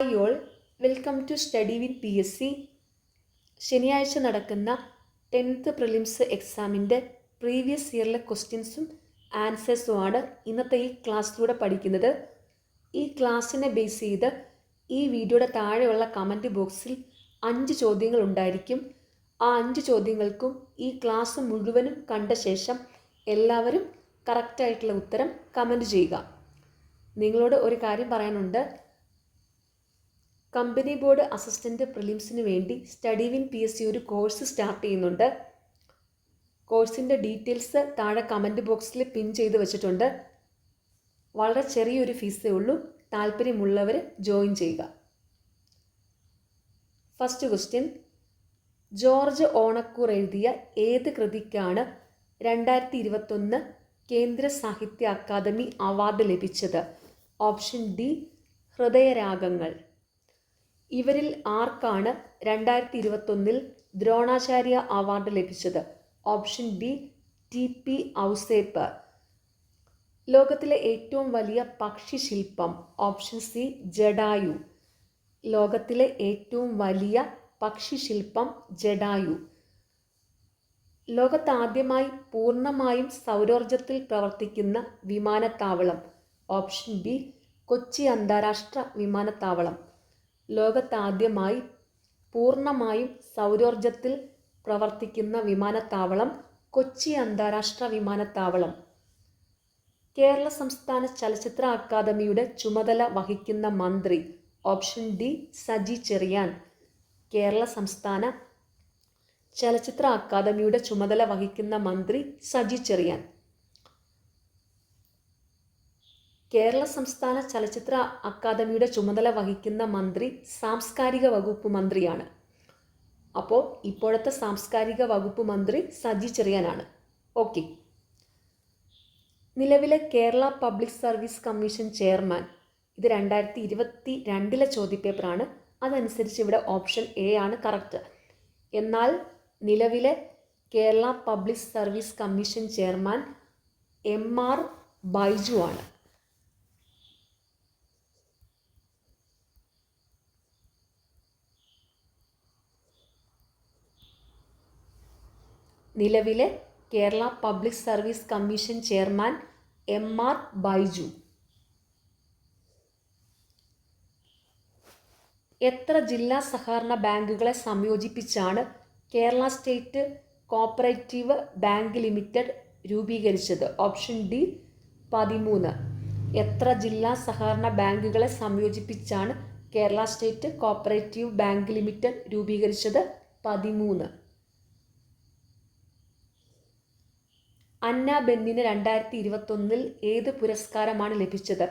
Hi all, welcome to study with PSC. ശനിയാഴ്ച നടക്കുന്ന 10th prelims എക്സാമിൻ്റെ പ്രീവിയസ് ഇയറിലെ ക്വസ്റ്റ്യൻസും ആൻസേഴ്സുമാണ് ഇന്നത്തെ ഈ ക്ലാസ്സിലൂടെ പഠിക്കുന്നത്. ഈ ക്ലാസ്സിനെ ബേസ് ചെയ്ത് ഈ വീഡിയോയുടെ താഴെയുള്ള കമൻറ്റ് ബോക്സിൽ 5 ചോദ്യങ്ങൾ ഉണ്ടായിരിക്കും. ആ 5 ചോദ്യങ്ങൾക്കും ഈ ക്ലാസ് മുഴുവനും കണ്ട ശേഷം എല്ലാവരും കറക്റ്റായിട്ടുള്ള ഉത്തരം കമൻറ്റ് ചെയ്യുക. നിങ്ങളോട് ഒരു കാര്യം പറയാനുണ്ട്. കമ്പനി ബോർഡ് അസിസ്റ്റൻ്റ് പ്രിലിംസിന് വേണ്ടി സ്റ്റഡി വിൻ PSC ഒരു കോഴ്സ് സ്റ്റാർട്ട് ചെയ്യുന്നുണ്ട്. കോഴ്സിൻ്റെ ഡീറ്റെയിൽസ് താഴെ കമൻറ്റ് ബോക്സിൽ പിൻ ചെയ്ത് വെച്ചിട്ടുണ്ട്. വളരെ ചെറിയൊരു ഫീസേ ഉള്ളൂ. താല്പര്യമുള്ളവർ ജോയിൻ ചെയ്യുക. ഫസ്റ്റ് ക്വസ്റ്റ്യൻ, ജോർജ് ഓണക്കൂർ എഴുതിയ ഏത് കൃതിക്കാണ് 2021 കേന്ദ്ര സാഹിത്യ അക്കാദമി അവാർഡ് ലഭിച്ചത്? ഓപ്ഷൻ ഡി, ഹൃദയരാഗങ്ങൾ. ഇവരിൽ ആർക്കാണ് 2021 ദ്രോണാചാര്യ അവാർഡ് ലഭിച്ചത്? Option B, TP Ouseph. ലോകത്തിലെ ഏറ്റവും വലിയ പക്ഷി ശില്പം? Option C, Jatayu. ലോകത്തിലെ ഏറ്റവും വലിയ പക്ഷി ശില്പം ജടായു. ലോകത്താദ്യമായി പൂർണ്ണമായും സൗരോർജത്തിൽ പ്രവർത്തിക്കുന്ന വിമാനത്താവളം? ഓപ്ഷൻ ബി, കൊച്ചി അന്താരാഷ്ട്ര വിമാനത്താവളം. ലോകത്താദ്യമായി പൂർണ്ണമായും സൗരോർജത്തിൽ പ്രവർത്തിക്കുന്ന വിമാനത്താവളം കൊച്ചി അന്താരാഷ്ട്ര വിമാനത്താവളം. കേരള സംസ്ഥാന ചലച്ചിത്ര അക്കാദമിയുടെ ചുമതല വഹിക്കുന്ന മന്ത്രി? Option D, Saji Cherian. കേരള സംസ്ഥാന ചലച്ചിത്ര അക്കാദമിയുടെ ചുമതല വഹിക്കുന്ന മന്ത്രി സജി ചെറിയാൻ. കേരള സംസ്ഥാന ചലച്ചിത്ര അക്കാദമിയുടെ ചുമതല വഹിക്കുന്ന മന്ത്രി സാംസ്കാരിക വകുപ്പ് മന്ത്രിയാണ്. അപ്പോൾ ഇപ്പോഴത്തെ സാംസ്കാരിക വകുപ്പ് മന്ത്രി സജി ചെറിയാനാണ്. ഓക്കെ. നിലവിലെ Kerala public service commission chairman? ഇത് 2022 ചോദ്യപേപ്പറാണ്. അതനുസരിച്ച് ഇവിടെ ഓപ്ഷൻ എ ആണ് കറക്റ്റ്. എന്നാൽ നിലവിലെ Kerala public service commission chairman MR Baiju ആണ്. നിലവിലെ Kerala public service commission chairman MR Baiju. എത്ര ജില്ലാ സഹകരണ ബാങ്കുകളെ സംയോജിപ്പിച്ചാണ് Kerala state cooperative bank limited രൂപീകരിച്ചത്? Option D, 13. എത്ര ജില്ലാ സഹകരണ ബാങ്കുകളെ സംയോജിപ്പിച്ചാണ് Kerala state cooperative bank limited രൂപീകരിച്ചത്? 13. അന്ന ബെന്നിന് 2021 ഏത് പുരസ്കാരമാണ് ലഭിച്ചത്?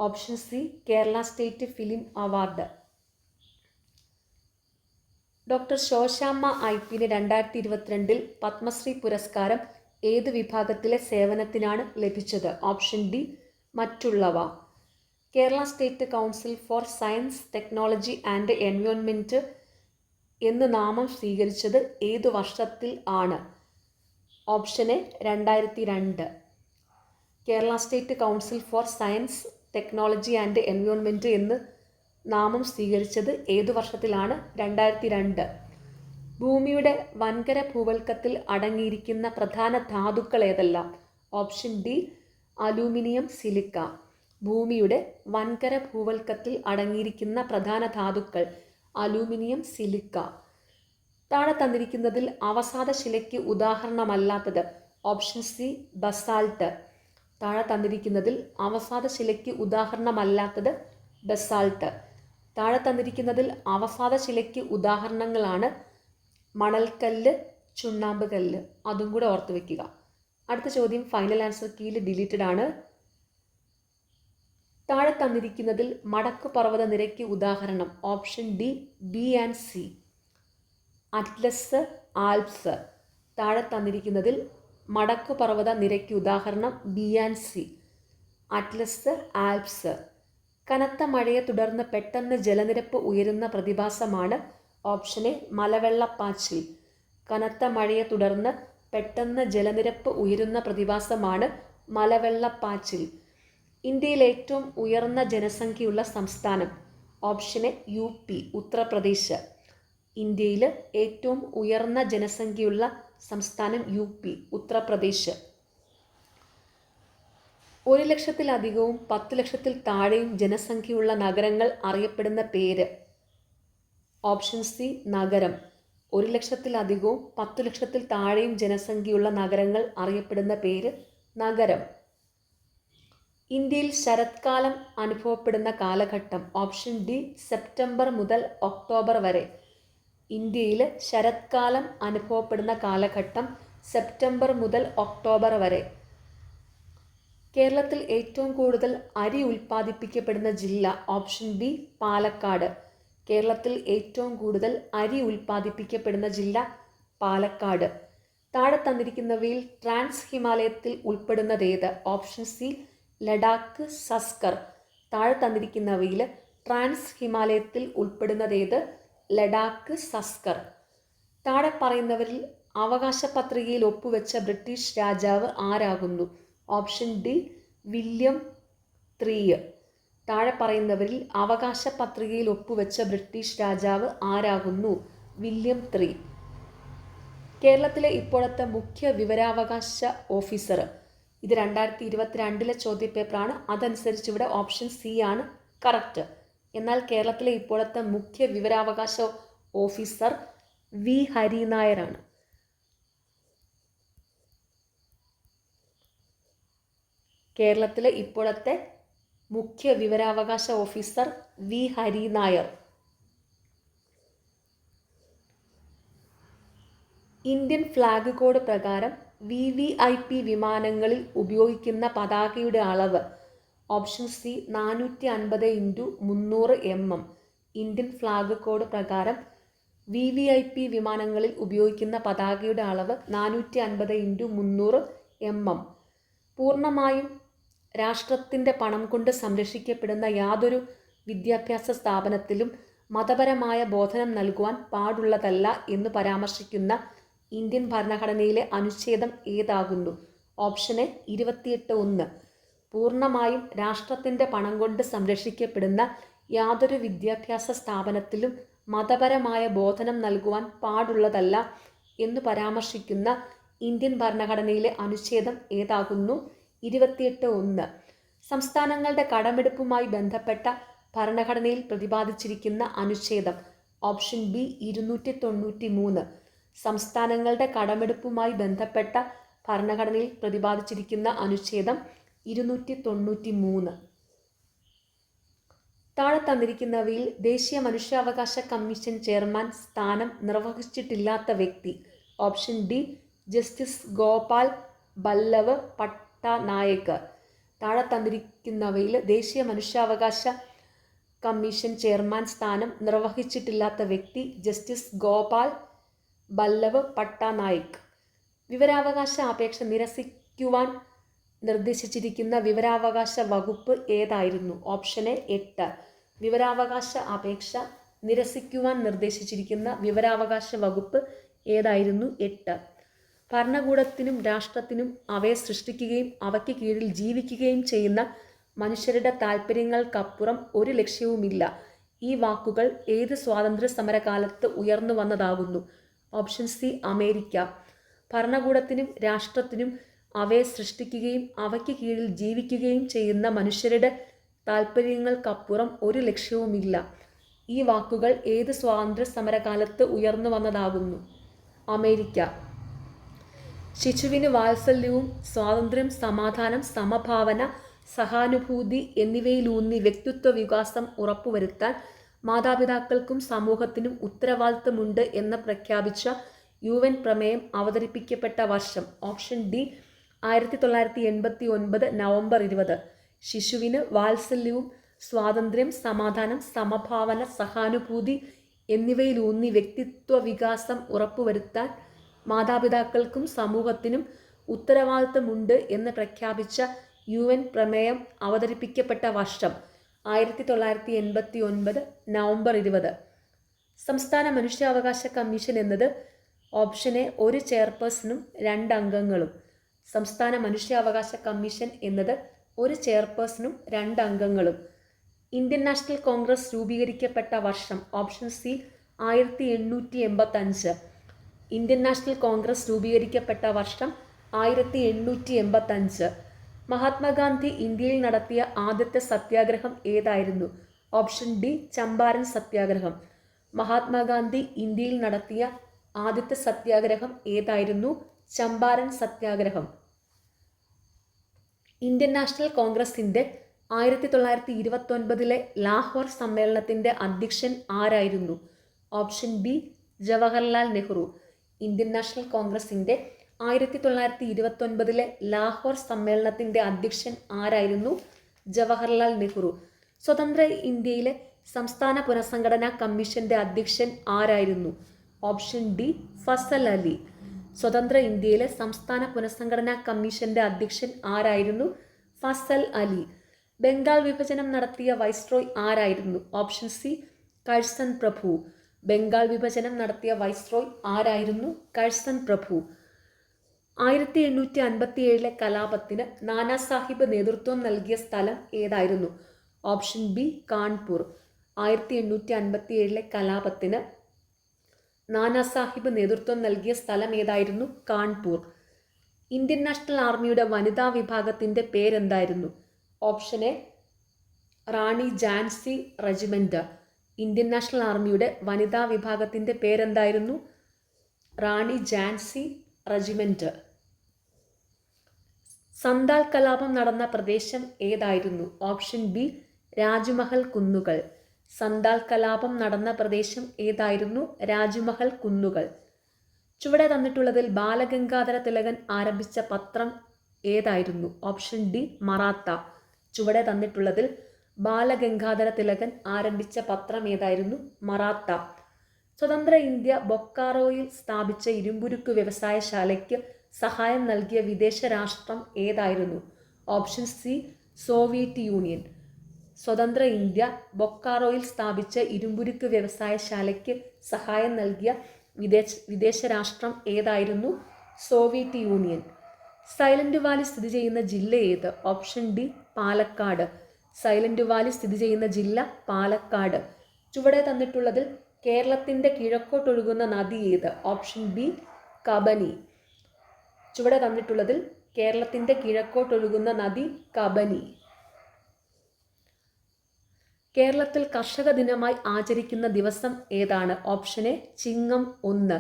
Option C, Kerala state film award. Doctor Shoshamma IP 2022 Padma Shri പുരസ്കാരം ഏത് വിഭാഗത്തിലെ സേവനത്തിനാണ് ലഭിച്ചത്? ഓപ്ഷൻ ഡി, മറ്റുള്ളവ. Kerala state council for science, technology and environment എന്ന് നാമം സ്വീകരിച്ചത് ഏതു വർഷത്തിൽ ആണ്? Option A, 2002. Kerala state council for science, technology and environment എന്ന് നാമം സ്വീകരിച്ചത് ഏതു വർഷത്തിലാണ്? 2002. ഭൂമിയുടെ വൻകര ഭൂവൽക്കത്തിൽ അടങ്ങിയിരിക്കുന്ന പ്രധാന ധാതുക്കൾ ഏതെല്ലാം? Option D, aluminium, silica. ഭൂമിയുടെ വൻകര ഭൂവൽക്കത്തിൽ അടങ്ങിയിരിക്കുന്ന പ്രധാന ധാതുക്കൾ അലൂമിനിയം, സിലിക്ക. താഴെ തന്നിരിക്കുന്നതിൽ അവസാദ ശിലയ്ക്ക് ഉദാഹരണമല്ലാത്തത്? Option C, basalt. താഴെ തന്നിരിക്കുന്നതിൽ അവസാദ ശിലയ്ക്ക് ഉദാഹരണമല്ലാത്തത് ബസാൾട്ട്. താഴെ തന്നിരിക്കുന്നതിൽ അവസാദ ശിലയ്ക്ക് ഉദാഹരണങ്ങളാണ് മണൽക്കല്ല്, ചുണ്ണാമ്പ് കല്ല്. അതും കൂടെ ഓർത്ത് വയ്ക്കുക. അടുത്ത ചോദ്യം ഫൈനൽ ആൻസർ കീയിൽ ഡിലീറ്റഡ് ആണ്. താഴെ തന്നിരിക്കുന്നതിൽ മടക്ക് പർവ്വത നിരയ്ക്ക് ഉദാഹരണം? Option D, B and C. Atlas, Alps. താഴെ തന്നിരിക്കുന്നതിൽ മടക്ക് പർവ്വത നിരയ്ക്ക് ഉദാഹരണം B and C. Atlas, Alps. കനത്ത മഴയെ തുടർന്ന് പെട്ടെന്ന് ജലനിരപ്പ് ഉയരുന്ന പ്രതിഭാസമാണ്? ഓപ്ഷൻ എ, മലവെള്ളപ്പാച്ചിൽ. കനത്ത മഴയെ തുടർന്ന് പെട്ടെന്ന് ജലനിരപ്പ് ഉയരുന്ന പ്രതിഭാസമാണ് മലവെള്ളപ്പാച്ചിൽ. ഇന്ത്യയിൽ ഏറ്റവും ഉയർന്ന ജനസംഖ്യയുള്ള സംസ്ഥാനം? Option A UP Uttar Pradesh. ഇന്ത്യയിൽ ഏറ്റവും ഉയർന്ന ജനസംഖ്യയുള്ള സംസ്ഥാനം UP ഉത്തർപ്രദേശ്. 1,00,000-ലധികവും 10,00,000-ൽ താഴെയും ജനസംഖ്യയുള്ള നഗരങ്ങൾ അറിയപ്പെടുന്ന പേര്. ഓപ്ഷൻ സി നഗരം. 1,00,000-ലധികവും 10,00,000-ൽ താഴെയും ജനസംഖ്യയുള്ള നഗരങ്ങൾ അറിയപ്പെടുന്ന പേര് നഗരം. ഇന്ത്യയിൽ ശരത്കാലം അനുഭവപ്പെടുന്ന കാലഘട്ടം. ഓപ്ഷൻ ഡി സെപ്റ്റംബർ മുതൽ ഒക്ടോബർ വരെ. ഇന്ത്യയിൽ ശരത്കാലം അനുഭവപ്പെടുന്ന കാലഘട്ടം സെപ്റ്റംബർ മുതൽ ഒക്ടോബർ വരെ. കേരളത്തിൽ ഏറ്റവും കൂടുതൽ അരി ഉൽപ്പാദിപ്പിക്കപ്പെടുന്ന ജില്ല. Option B Palakkad. കേരളത്തിൽ ഏറ്റവും കൂടുതൽ അരി ഉൽപ്പാദിപ്പിക്കപ്പെടുന്ന ജില്ല പാലക്കാട്. താഴെ തന്നിരിക്കുന്നവയിൽ ട്രാൻസ് ഹിമാലയത്തിൽ ഉൾപ്പെടുന്നതേത്? Option C Ladakh, Zanskar. താഴെ തന്നിരിക്കുന്നവയിൽ ട്രാൻസ് ഹിമാലയത്തിൽ ഉൾപ്പെടുന്നതേത്? ലഡാക്ക്, സസ്കർ. താഴെ പറയുന്നവരിൽ അവകാശ പത്രികയിൽ ഒപ്പുവെച്ച ബ്രിട്ടീഷ് രാജാവ് ആരാകുന്നു? Option D William III. താഴെ പറയുന്നവരിൽ അവകാശ പത്രികയിൽ ഒപ്പുവെച്ച ബ്രിട്ടീഷ് രാജാവ് ആരാകുന്നു? William III. കേരളത്തിലെ ഇപ്പോഴത്തെ മുഖ്യ വിവരാവകാശ ഓഫീസർ. ഇത് 2022 ചോദ്യപേപ്പറാണ്. അതനുസരിച്ച് ഇവിടെ ഓപ്ഷൻ സി ആണ് കറക്റ്റ്. എന്നാൽ കേരളത്തിലെ ഇപ്പോഴത്തെ മുഖ്യ വിവരാവകാശ ഓഫീസർ വി ഹരിനായരാണ്. കേരളത്തിലെ ഇപ്പോഴത്തെ മുഖ്യ വിവരാവകാശ officer V Harinair. Indian flag code പ്രകാരം VVIP വിമാനങ്ങളിൽ ഉപയോഗിക്കുന്ന പതാകയുടെ അളവ്. Option C 450x300 mm. Indian flag code പ്രകാരം VVIP വിമാനങ്ങളിൽ ഉപയോഗിക്കുന്ന പതാകയുടെ അളവ് 450x300 mm. പൂർണ്ണമായും രാഷ്ട്രത്തിൻ്റെ പണം കൊണ്ട് സംരക്ഷിക്കപ്പെടുന്ന യാതൊരു വിദ്യാഭ്യാസ സ്ഥാപനത്തിലും മതപരമായ ബോധനം നൽകുവാൻ പാടുള്ളതല്ല എന്ന് പരാമർശിക്കുന്ന ഇന്ത്യൻ ഭരണഘടനയിലെ അനുച്ഛേദം ഏതാകുന്നു? Option A 28(1). പൂർണ്ണമായും രാഷ്ട്രത്തിൻ്റെ പണം കൊണ്ട് സംരക്ഷിക്കപ്പെടുന്ന യാതൊരു വിദ്യാഭ്യാസ സ്ഥാപനത്തിലും മതപരമായ ബോധനം നൽകുവാൻ പാടുള്ളതല്ല എന്ന് പരാമർശിക്കുന്ന ഇന്ത്യൻ ഭരണഘടനയിലെ അനുച്ഛേദം ഏതാകുന്നു? 28(1). സംസ്ഥാനങ്ങളുടെ കടമെടുപ്പുമായി ബന്ധപ്പെട്ട ഭരണഘടനയിൽ പ്രതിപാദിച്ചിരിക്കുന്ന അനുച്ഛേദം. Option B 293. സംസ്ഥാനങ്ങളുടെ കടമെടുപ്പുമായി ബന്ധപ്പെട്ട ഭരണഘടനയിൽ പ്രതിപാദിച്ചിരിക്കുന്ന അനുച്ഛേദം 293. താഴെ തന്നിരിക്കുന്നവയിൽ ദേശീയ മനുഷ്യാവകാശ കമ്മീഷൻ ചെയർമാൻ സ്ഥാനം നിർവഹിച്ചിട്ടില്ലാത്ത വ്യക്തി. Option D justice Gopal Ballav Pattanayak. താഴെ തന്നിരിക്കുന്നവയിൽ ദേശീയ മനുഷ്യാവകാശ കമ്മീഷൻ ചെയർമാൻ സ്ഥാനം നിർവഹിച്ചിട്ടില്ലാത്ത വ്യക്തി ജസ്റ്റിസ് ഗോപാൽ ബല്ലവ് പട്ടനായിക്. വിവരാവകാശ അപേക്ഷ നിരസിക്കുവാൻ നിർദ്ദേശിച്ചിരിക്കുന്ന വിവരാവകാശ വകുപ്പ് ഏതായിരുന്നു? Option A 8. വിവരാവകാശ അപേക്ഷ നിരസിക്കുവാൻ നിർദ്ദേശിച്ചിരിക്കുന്ന വിവരാവകാശ വകുപ്പ് ഏതായിരുന്നു? 8. ഭരണകൂടത്തിനും രാഷ്ട്രത്തിനും അവയെ സൃഷ്ടിക്കുകയും അവയ്ക്ക് കീഴിൽ ജീവിക്കുകയും ചെയ്യുന്ന മനുഷ്യരുടെ താൽപ്പര്യങ്ങൾക്കപ്പുറം ഒരു ലക്ഷ്യവുമില്ല. ഈ വാക്കുകൾ ഏത് സ്വാതന്ത്ര്യ സമരകാലത്ത് ഉയർന്നു വന്നതാകുന്നു? Option C America. ഭരണകൂടത്തിനും രാഷ്ട്രത്തിനും അവയെ സൃഷ്ടിക്കുകയും അവയ്ക്ക് കീഴിൽ ജീവിക്കുകയും ചെയ്യുന്ന മനുഷ്യരുടെ താൽപ്പര്യങ്ങൾക്കപ്പുറം ഒരു ലക്ഷ്യവുമില്ല. ഈ വാക്കുകൾ ഏത് സ്വാതന്ത്ര്യ സമരകാലത്ത് ഉയർന്നു വന്നതാകുന്നു? അമേരിക്ക. ശിശുവിന് വാത്സല്യവും സ്വാതന്ത്ര്യം, സമാധാനം, സമഭാവന, സഹാനുഭൂതി എന്നിവയിലൂന്നി വ്യക്തിത്വ വികാസം ഉറപ്പുവരുത്താൻ മാതാപിതാക്കൾക്കും സമൂഹത്തിനും ഉത്തരവാദിത്തമുണ്ട് എന്ന് പ്രഖ്യാപിച്ച UN പ്രമേയം അവതരിപ്പിക്കപ്പെട്ട വർഷം. Option D 1989 November 20. ശിശുവിന് വാത്സല്യവും സ്വാതന്ത്ര്യം, സമാധാനം, സമഭാവന, സഹാനുഭൂതി എന്നിവയിലൂന്നി വ്യക്തിത്വ വികാസം ഉറപ്പുവരുത്താൻ മാതാപിതാക്കൾക്കും സമൂഹത്തിനും ഉത്തരവാദിത്തമുണ്ട് എന്ന് പ്രഖ്യാപിച്ച UN പ്രമേയം അവതരിപ്പിക്കപ്പെട്ട വർഷം 1989 നവംബർ 20. സംസ്ഥാന മനുഷ്യാവകാശ കമ്മീഷൻ എന്നത് ഓപ്ഷൻ എ ഒരു ചെയർപേഴ്സണും 2 അംഗങ്ങളും. സംസ്ഥാന മനുഷ്യാവകാശ കമ്മീഷൻ എന്നത് ഒരു ചെയർപേഴ്സണും 2 അംഗങ്ങളും. ഇന്ത്യൻ നാഷണൽ കോൺഗ്രസ് രൂപീകരിക്കപ്പെട്ട വർഷം option C 1885. Indian national congress രൂപീകരിക്കപ്പെട്ട വർഷം 1885. മഹാത്മാഗാന്ധി ഇന്ത്യയിൽ നടത്തിയ ആദ്യത്തെ സത്യാഗ്രഹം ഏതായിരുന്നു? ഓപ്ഷൻ ഡി ചമ്പാരൻ സത്യാഗ്രഹം. മഹാത്മാഗാന്ധി ഇന്ത്യയിൽ നടത്തിയ ആദ്യത്തെ സത്യാഗ്രഹം ഏതായിരുന്നു? ചമ്പാരൻ സത്യാഗ്രഹം. ഇന്ത്യൻ നാഷണൽ കോൺഗ്രസിന്റെ 1929 ലാഹോർ സമ്മേളനത്തിന്റെ അധ്യക്ഷൻ ആരായിരുന്നു? Option B Jawaharlal Nehru. Indian national കോൺഗ്രസിന്റെ 1929 ലാഹോർ സമ്മേളനത്തിന്റെ അധ്യക്ഷൻ ആരായിരുന്നു? ജവഹർലാൽ നെഹ്റു. സ്വതന്ത്ര ഇന്ത്യയിലെ സംസ്ഥാന പുനഃസംഘടനാ കമ്മീഷന്റെ അധ്യക്ഷൻ ആരായിരുന്നു? Option D Fazal Ali. സ്വതന്ത്ര ഇന്ത്യയിലെ സംസ്ഥാന പുനഃസംഘടനാ കമ്മീഷന്റെ അധ്യക്ഷൻ ആരായിരുന്നു? ഫസൽ അലി. ബംഗാൾ വിഭജനം നടത്തിയ വൈസ്രോയ് ആരായിരുന്നു? ഓപ്ഷൻ സി കഴ്സൺ പ്രഭു. ബംഗാൾ വിഭജനം നടത്തിയ വൈസ്രോയ് ആരായിരുന്നു? കഴ്സൺ പ്രഭു. 1857 കലാപത്തിന് നാനാ സാഹിബ് നേതൃത്വം നൽകിയ സ്ഥലം ഏതായിരുന്നു? Option B Kanpur. 1857 കലാപത്തിന് നാനാ സാഹിബ് നേതൃത്വം നൽകിയ സ്ഥലം ഏതായിരുന്നു? കാൺപൂർ. ഇന്ത്യൻ നാഷണൽ ആർമിയുടെ വനിതാ വിഭാഗത്തിന്റെ പേരെന്തായിരുന്നു? Option A Rani Jhansi regiment. Indian national ആർമിയുടെ വനിതാ വിഭാഗത്തിന്റെ പേരെന്തായിരുന്നു? റാണി ഝാൻസി റെജിമെന്റ്. സന്താൽ കലാപം നടന്ന പ്രദേശം ഏതായിരുന്നു? ഓപ്ഷൻ ബി രാജ്മഹൽ കുന്നുകൾ. സന്താൽ കലാപം നടന്ന പ്രദേശം ഏതായിരുന്നു? രാജ്മഹൽ കുന്നുകൾ. ചുവടെ തന്നിട്ടുള്ളതിൽ ബാലഗംഗാധര തിലകൻ ആരംഭിച്ച പത്രം ഏതായിരുന്നു? Option D Maratha. ചുവടെ തന്നിട്ടുള്ളതിൽ ബാലഗംഗാധര തിലകൻ ആരംഭിച്ച പത്രം ഏതായിരുന്നു? മറാത്ത. സ്വതന്ത്ര ഇന്ത്യ ബൊക്കാറോയിൽ സ്ഥാപിച്ച ഇരുമ്പുരുക്ക് വ്യവസായശാലയ്ക്ക് സഹായം നൽകിയ വിദേശ രാഷ്ട്രം ഏതായിരുന്നു? Option C Soviet union. സ്വതന്ത്ര ഇന്ത്യ ബൊക്കാറോയിൽ സ്ഥാപിച്ച ഇരുമ്പുരുക്ക് വ്യവസായശാലയ്ക്ക് സഹായം നൽകിയ വിദേശ രാഷ്ട്രം ഏതായിരുന്നു? Soviet union. സൈലന്റ് വാലി സ്ഥിതി ചെയ്യുന്ന ജില്ല ഏത്? Option D Palakkad. Silent Valley സ്ഥിതി ചെയ്യുന്ന ജില്ല പാലക്കാട്. ചുവടെ തന്നിട്ടുള്ളതിൽ കേരളത്തിന്റെ കിഴക്കോട്ടൊഴുകുന്ന നദി ഏത്? Option B Kabani. ചുവടെ തന്നിട്ടുള്ളതിൽ കേരളത്തിന്റെ കിഴക്കോട്ടൊഴുകുന്ന നദി കബനി. കേരളത്തിൽ കർഷക ദിനമായി ആചരിക്കുന്ന ദിവസം ഏതാണ്? ഓപ്ഷൻ എ ചിങ്ങം 1.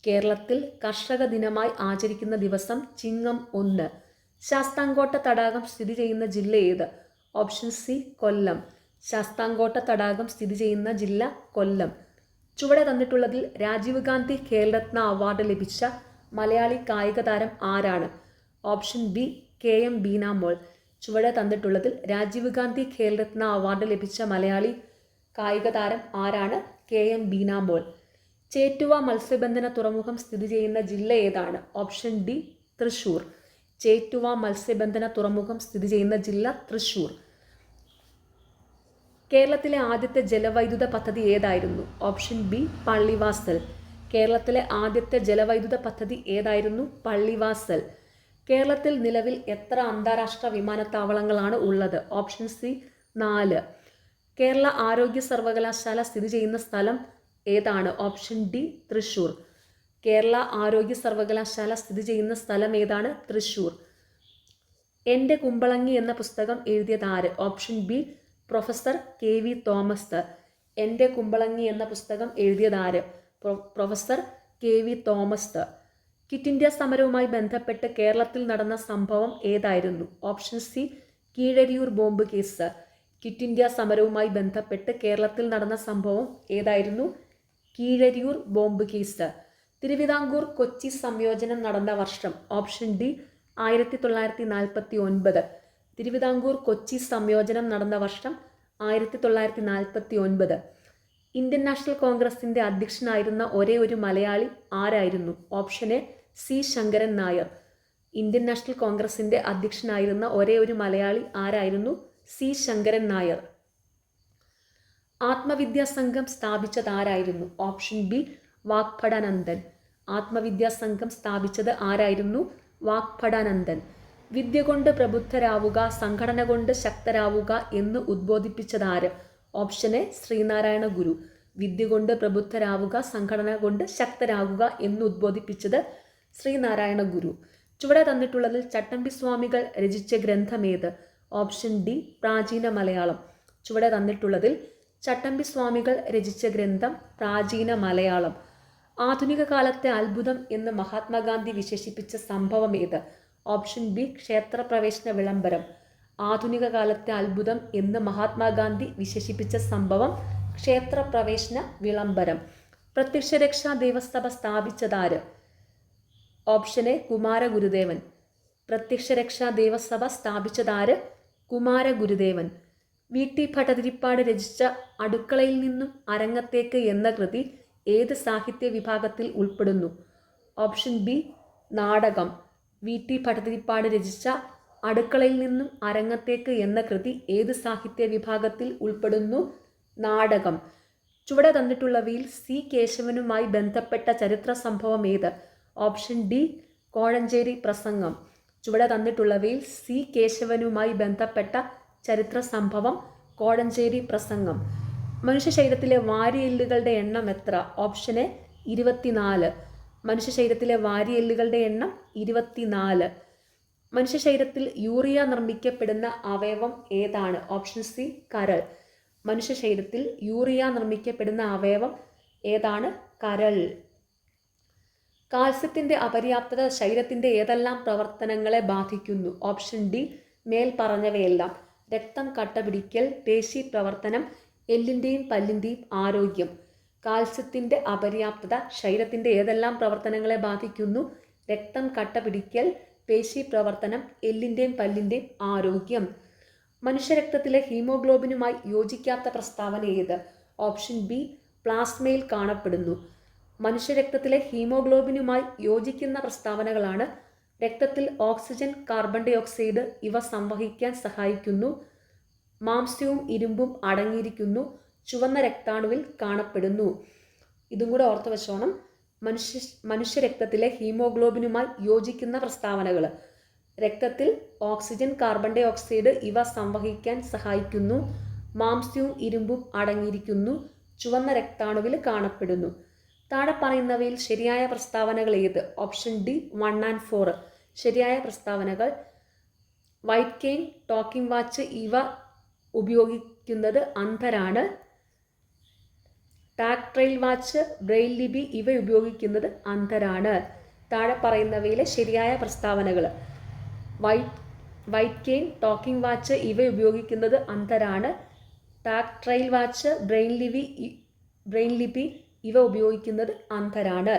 കേരളത്തിൽ കർഷക ദിനമായി ആചരിക്കുന്ന ദിവസം ചിങ്ങം 1. ശാസ്താംകോട്ട തടാകം സ്ഥിതി ചെയ്യുന്ന ജില്ല ഏത്? ഓപ്ഷൻ സി കൊല്ലം. ശാസ്താംകോട്ട തടാകം സ്ഥിതി ചെയ്യുന്ന ജില്ല കൊല്ലം. ചുവടെ തന്നിട്ടുള്ളതിൽ രാജീവ് ഗാന്ധി ഖേൽരത്ന അവാർഡ് ലഭിച്ച മലയാളി കായിക താരം ആരാണ്? Option B K M Beenamol. ചുവടെ തന്നിട്ടുള്ളതിൽ രാജീവ് ഗാന്ധി ഖേൽരത്ന അവാർഡ് ലഭിച്ച മലയാളി കായിക താരം ആരാണ്? K M Beenamol. ചേറ്റുവ മത്സ്യബന്ധന തുറമുഖം സ്ഥിതി ചെയ്യുന്ന ജില്ല ഏതാണ്? Option D Thrissur. ചേറ്റുവ മത്സ്യബന്ധന തുറമുഖം സ്ഥിതി ചെയ്യുന്ന ജില്ല തൃശൂർ. കേരളത്തിലെ ആദ്യത്തെ ജലവൈദ്യുത പദ്ധതി ഏതായിരുന്നു? Option B Pallivasal. കേരളത്തിലെ ആദ്യത്തെ ജലവൈദ്യുത പദ്ധതി ഏതായിരുന്നു? പള്ളിവാസൽ. കേരളത്തിൽ നിലവിൽ എത്ര അന്താരാഷ്ട്ര വിമാനത്താവളങ്ങളാണ് ഉള്ളത്? Option C 4. കേരള ആരോഗ്യ സർവകലാശാല സ്ഥിതി ചെയ്യുന്ന സ്ഥലം ഏതാണ്? Option D Thrissur. കേരള ആരോഗ്യ സർവകലാശാല സ്ഥിതി ചെയ്യുന്ന സ്ഥലം ഏതാണ്? തൃശൂർ. എൻ്റെ കുമ്പളങ്ങി എന്ന പുസ്തകം എഴുതിയതാര്? Option B professor K V Thomas. എൻ്റെ കുമ്പളങ്ങി എന്ന പുസ്തകം എഴുതിയതാര്? Professor K V Thomas. Quit India സമരവുമായി ബന്ധപ്പെട്ട് കേരളത്തിൽ നടന്ന സംഭവം ഏതായിരുന്നു? Option C Keezhariyur bomb case. Quit India സമരവുമായി ബന്ധപ്പെട്ട് കേരളത്തിൽ നടന്ന സംഭവം ഏതായിരുന്നു? Keezhariyur bomb case. തിരുവിതാംകൂർ കൊച്ചി സംയോജനം നടന്ന വർഷം? Option D 1949. തിരുവിതാംകൂർ കൊച്ചി സംയോജനം നടന്ന വർഷം 1949. ഇന്ത്യൻ നാഷണൽ കോൺഗ്രസിന്റെ അധ്യക്ഷനായിരുന്ന ഒരേ ഒരു മലയാളി ആരായിരുന്നു? Option A C Sankaran Nair. Indian national കോൺഗ്രസിന്റെ അധ്യക്ഷനായിരുന്ന ഒരേ ഒരു മലയാളി ആരായിരുന്നു? സി ശങ്കരൻ നായർ. ആത്മവിദ്യാ സംഘം സ്ഥാപിച്ചത് ആരായിരുന്നു? Option B Vagbhatananda. ആത്മവിദ്യാ സംഘം സ്ഥാപിച്ചത് ആരായിരുന്നു? വാഗ്ഭടാനന്ദൻ. വിദ്യ കൊണ്ട് പ്രബുദ്ധരാവുക, സംഘടന കൊണ്ട് ശക്തരാവുക എന്ന് ഉദ്ബോധിപ്പിച്ചതാര്? ഓപ്ഷൻ എ ശ്രീനാരായണ ഗുരു. വിദ്യ കൊണ്ട് പ്രബുദ്ധരാവുക, സംഘടന കൊണ്ട് ശക്തരാകുക എന്ന് ഉദ്ബോധിപ്പിച്ചത് ശ്രീനാരായണ ഗുരു. ചുവടെ തന്നിട്ടുള്ളതിൽ ചട്ടമ്പി സ്വാമികൾ രചിച്ച ഗ്രന്ഥമേത്? ഓപ്ഷൻ ഡി പ്രാചീന മലയാളം. ചുവടെ തന്നിട്ടുള്ളതിൽ ചട്ടമ്പി സ്വാമികൾ രചിച്ച ഗ്രന്ഥം പ്രാചീന മലയാളം. ആധുനിക കാലത്തെ അത്ഭുതം എന്ന് മഹാത്മാഗാന്ധി വിശേഷിപ്പിച്ച സംഭവം ഏത്? ഓപ്ഷൻ ബി ക്ഷേത്രപ്രവേശന വിളംബരം. ആധുനിക കാലത്തെ അത്ഭുതം എന്ന് മഹാത്മാഗാന്ധി വിശേഷിപ്പിച്ച സംഭവം ക്ഷേത്രപ്രവേശന വിളംബരം. പ്രത്യക്ഷരക്ഷാ ദേവസഭ സ്ഥാപിച്ചതാര്? Option A Kumara Gurudevan. പ്രത്യക്ഷരക്ഷാ ദേവസഭ സ്ഥാപിച്ചതാര്? കുമാരഗുരുദേവൻ. വി.ടി. ഭട്ടതിരിപ്പാട് രചിച്ച അടുക്കളയിൽ നിന്നും അരങ്ങത്തേക്ക് എന്ന കൃതി ഏത് സാഹിത്യ വിഭാഗത്തിൽ ഉൾപ്പെടുന്നു? ഓപ്ഷൻ ബി നാടകം. വി.ടി. ഭട്ടതിരിപ്പാട് രചിച്ച അടുക്കളയിൽ നിന്നും അരങ്ങത്തേക്ക് എന്ന കൃതി ഏത് സാഹിത്യ വിഭാഗത്തിൽ ഉൾപ്പെടുന്നു? നാടകം. ചുവടെ തന്നിട്ടുള്ളവയിൽ സി കേശവനുമായി ബന്ധപ്പെട്ട ചരിത്ര സംഭവം ഏത്? ഓപ്ഷൻ ഡി കോഴഞ്ചേരി പ്രസംഗം. ചുവടെ തന്നിട്ടുള്ളവയിൽ സി കേശവനുമായി ബന്ധപ്പെട്ട ചരിത്ര സംഭവം കോഴഞ്ചേരി പ്രസംഗം. മനുഷ്യ ശരീരത്തിലെ വാരിയെല്ലുകളുടെ എണ്ണം എത്ര? Option A 24. മനുഷ്യ ശരീരത്തിലെ വാരിയെല്ലുകളുടെ എണ്ണം 24. മനുഷ്യ ശരീരത്തിൽ യൂറിയ നിർമ്മിക്കപ്പെടുന്ന അവയവം ഏതാണ്? ഓപ്ഷൻ സി കരൾ. മനുഷ്യ ശരീരത്തിൽ യൂറിയ നിർമ്മിക്കപ്പെടുന്ന അവയവം ഏതാണ്? കരൾ. കാൽസ്യത്തിന്റെ അപര്യാപ്തത ശരീരത്തിന്റെ ഏതെല്ലാം പ്രവർത്തനങ്ങളെ ബാധിക്കുന്നു? ഓപ്ഷൻ ഡി മേൽ പറഞ്ഞവയെല്ലാം. രക്തം കട്ടപിടിക്കൽ, പേശി പ്രവർത്തനം, എല്ലിൻ്റെയും പല്ലിൻ്റെയും ആരോഗ്യം. കാൽസ്യത്തിന്റെ അപര്യാപ്തത ശരീരത്തിന്റെ ഏതെല്ലാം പ്രവർത്തനങ്ങളെ ബാധിക്കുന്നു? രക്തം കട്ടപിടിക്കൽ, പേശി പ്രവർത്തനം, എല്ലിൻ്റെയും പല്ലിൻ്റെയും ആരോഗ്യം. മനുഷ്യരക്തത്തിലെ ഹീമോഗ്ലോബിനുമായി യോജിക്കാത്ത പ്രസ്താവന ഏത്? ഓപ്ഷൻ ബി പ്ലാസ്മയിൽ കാണപ്പെടുന്നു. മനുഷ്യരക്തത്തിലെ ഹീമോഗ്ലോബിനുമായി യോജിക്കുന്ന പ്രസ്താവനകളാണ് രക്തത്തിൽ ഓക്സിജൻ, കാർബൺ ഡൈ ഓക്സൈഡ് ഇവ സംവഹിക്കാൻ സഹായിക്കുന്നു, മാംസ്യവും ഇരുമ്പും അടങ്ങിയിരിക്കുന്നു, ചുവന്ന രക്താണുവിൽ കാണപ്പെടുന്നു. ഇതും കൂടെ ഓർത്ത് വെച്ചോണം. മനുഷ്യരക്തത്തിലെ ഹീമോഗ്ലോബിനുമായി യോജിക്കുന്ന പ്രസ്താവനകൾ: രക്തത്തിൽ ഓക്സിജൻ, കാർബൺ ഡൈ ഓക്സൈഡ് ഇവ സംവഹിക്കാൻ സഹായിക്കുന്നു, മാംസ്യവും ഇരുമ്പും അടങ്ങിയിരിക്കുന്നു, ചുവന്ന രക്താണുവിൽ കാണപ്പെടുന്നു. താഴെ പറയുന്നവയിൽ ശരിയായ പ്രസ്താവനകൾ ഏത്? Option D 1 and 4. ശരിയായ പ്രസ്താവനകൾ: വൈറ്റ് കെയിൻ, ടോക്കിംഗ് വാച്ച് ഇവ ഉപയോഗിക്കുന്നത് അന്ധരാണ്. ടാക്ടൈൽ വാച്ച്, ബ്രെയിൽ ലിപി ഇവ ഉപയോഗിക്കുന്നത് അന്ധരാണ്. താഴെ പറയുന്നവയിലെ ശരിയായ പ്രസ്താവനകൾ: വൈറ്റ് കെയിൻ, ടോക്കിംഗ് വാച്ച് ഇവ ഉപയോഗിക്കുന്നത് അന്ധരാണ്. ടാക്ടൈൽ വാച്ച്, ബ്രെയിൽ ലിപി ഇവ ഉപയോഗിക്കുന്നത് അന്ധരാണ്.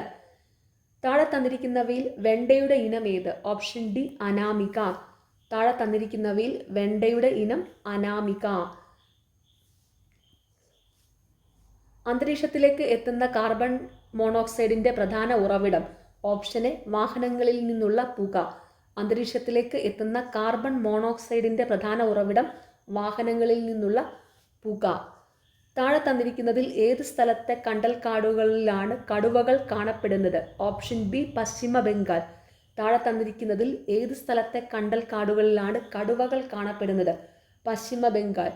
താഴെ തന്നിരിക്കുന്നവയിൽ വെണ്ടയുടെ ഇനം ഏത്? Option D Anamika. താഴെ തന്നിരിക്കുന്നവയിൽ വെണ്ടയുടെ ഇനം അനാമിക. അന്തരീക്ഷത്തിലേക്ക് എത്തുന്ന കാർബൺ മോണോക്സൈഡിന്റെ പ്രധാന ഉറവിടം? ഓപ്ഷൻ എ വാഹനങ്ങളിൽ നിന്നുള്ള പുക. അന്തരീക്ഷത്തിലേക്ക് എത്തുന്ന കാർബൺ മോണോക്സൈഡിന്റെ പ്രധാന ഉറവിടം വാഹനങ്ങളിൽ നിന്നുള്ള പുക. താഴെ തന്നിരിക്കുന്നതിൽ ഏത് സ്ഥലത്തെ കണ്ടൽക്കാടുകളിലാണ് കടുവകൾ കാണപ്പെടുന്നത്? ഓപ്ഷൻ ബി പശ്ചിമ ബംഗാൾ. താഴെ തന്നിരിക്കുന്നതിൽ ഏത് സ്ഥലത്തെ കണ്ടൽക്കാടുകളിലാണ് കടുവകൾ കാണപ്പെടുന്നത്? പശ്ചിമ ബംഗാൾ.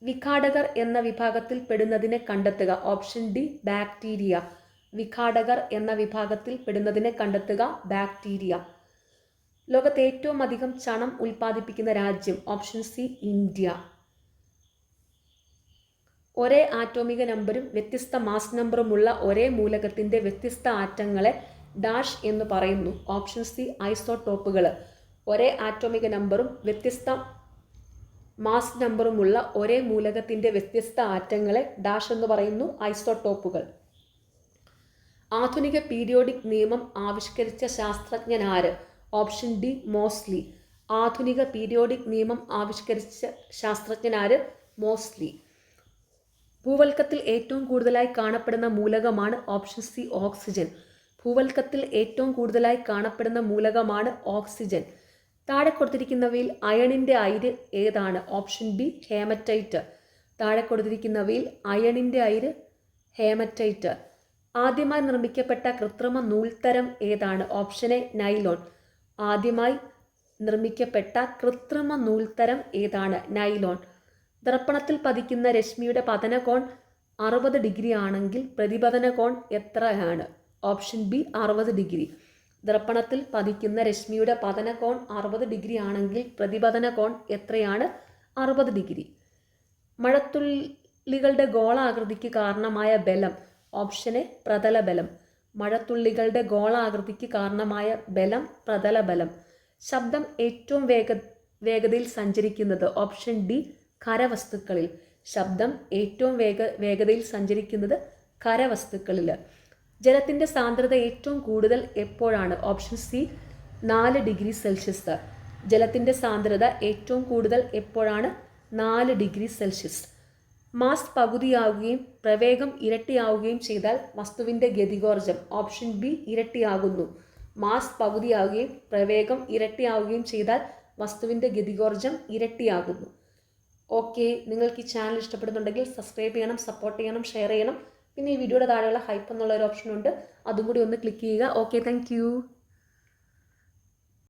വിഘാടകർ എന്ന വിഭാഗത്തിൽ പെടുന്നതിനെ കണ്ടെത്തുക. Option D bacteria. വിഘാടകർ എന്ന വിഭാഗത്തിൽ പെടുന്നതിനെ കണ്ടെത്തുക ബാക്ടീരിയ. ലോകത്തെ ഏറ്റവും അധികം ചണം ഉൽപ്പാദിപ്പിക്കുന്ന രാജ്യം? Option C India. ഒരേ ആറ്റോമിക നമ്പരും വ്യത്യസ്ത മാസ് നമ്പറുമുള്ള ഒരേ മൂലകത്തിന്റെ വ്യത്യസ്ത ആറ്റങ്ങളെ ഡാഷ് എന്ന് പറയുന്നു? ഓപ്ഷൻ സി ഐസോടോപ്പുകൾ. ഒരേ ആറ്റോമിക നമ്പറും വ്യത്യസ്ത മാസ് നമ്പറുമുള്ള ഒരേ മൂലകത്തിന്റെ വ്യത്യസ്ത ആറ്റങ്ങളെ ഡാഷ് എന്ന് പറയുന്നു? ഐസോടോപ്പുകൾ. ആധുനിക പീരിയോഡിക് നിയമം ആവിഷ്കരിച്ച ശാസ്ത്രജ്ഞനാര്? Option D Moseley. ആധുനിക പീരിയോഡിക് നിയമം ആവിഷ്കരിച്ച ശാസ്ത്രജ്ഞനാര്? മോസ്ലി. ഭൂവൽക്കത്തിൽ ഏറ്റവും കൂടുതലായി കാണപ്പെടുന്ന മൂലകമാണ്? Option C oxygen. ഭൂവൽക്കത്തിൽ ഏറ്റവും കൂടുതലായി കാണപ്പെടുന്ന മൂലകമാണ് ഓക്സിജൻ. താഴെ കൊടുത്തിരിക്കുന്നവയിൽ അയണിന്റെ അയിര് ഏതാണ്? Option B hematite. താഴെ കൊടുത്തിരിക്കുന്നവയിൽ അയണിന്റെ അയിര് ഹേമറ്റൈറ്റ്. ആദ്യമായി നിർമ്മിക്കപ്പെട്ട കൃത്രിമ നൂൽത്തരം ഏതാണ്? Option A nylon. ആദ്യമായി നിർമ്മിക്കപ്പെട്ട കൃത്രിമ നൂൽത്തരം ഏതാണ്? നൈലോൺ. ദർപ്പണത്തിൽ പതിക്കുന്ന രശ്മിയുടെ പതനകോൺ 60 ഡിഗ്രി ആണെങ്കിൽ പ്രതിപതന കോൺ എത്രയാണ്? Option B 60 degree. ദർപ്പണത്തിൽ പതിക്കുന്ന രശ്മിയുടെ പതനകോൺ 60 ഡിഗ്രി ആണെങ്കിൽ പ്രതിപതന കോൺ എത്രയാണ്? 60 ഡിഗ്രി. മഴത്തുള്ളികളുടെ ഗോളാകൃതിക്ക് കാരണമായ ബലം. Option A പ്രതലബലം. മഴത്തുള്ളികളുടെ ഗോളാകൃതിക്ക് കാരണമായ ബലം പ്രതലബലം. ശബ്ദം ഏറ്റവും വേഗതയിൽ സഞ്ചരിക്കുന്നത്. ഓപ്ഷൻ ഡി ഖരവസ്തുക്കളിൽ. ശബ്ദം ഏറ്റവും വേഗതയിൽ സഞ്ചരിക്കുന്നത് ഖരവസ്തുക്കളിൽ. ജലത്തിൻ്റെ സാന്ദ്രത ഏറ്റവും കൂടുതൽ എപ്പോഴാണ്? Option C 4 degree Celsius. ജലത്തിൻ്റെ സാന്ദ്രത ഏറ്റവും കൂടുതൽ എപ്പോഴാണ്? 4 ഡിഗ്രി സെൽഷ്യസ്. മാസ് പകുതിയാവുകയും പ്രവേഗം ഇരട്ടിയാവുകയും ചെയ്താൽ വസ്തുവിൻ്റെ ഗതികോർജം. ഓപ്ഷൻ ബി ഇരട്ടിയാകുന്നു. മാസ് പകുതിയാവുകയും പ്രവേഗം ഇരട്ടിയാവുകയും ചെയ്താൽ വസ്തുവിൻ്റെ ഗതികോർജം ഇരട്ടിയാകുന്നു. ഓക്കെ, നിങ്ങൾക്ക് ഈ ചാനൽ ഇഷ്ടപ്പെടുന്നുണ്ടെങ്കിൽ സബ്സ്ക്രൈബ് ചെയ്യണം, സപ്പോർട്ട് ചെയ്യണം, ഷെയർ ചെയ്യണം. പിന്നെ ഈ വീഡിയോയുടെ താഴെയുള്ള ഹൈപ്പ് എന്നുള്ള ഒരു ഓപ്ഷൻ ഉണ്ട്, അതും കൂടി ഒന്ന് ക്ലിക്ക് ചെയ്യുക. Okay, thank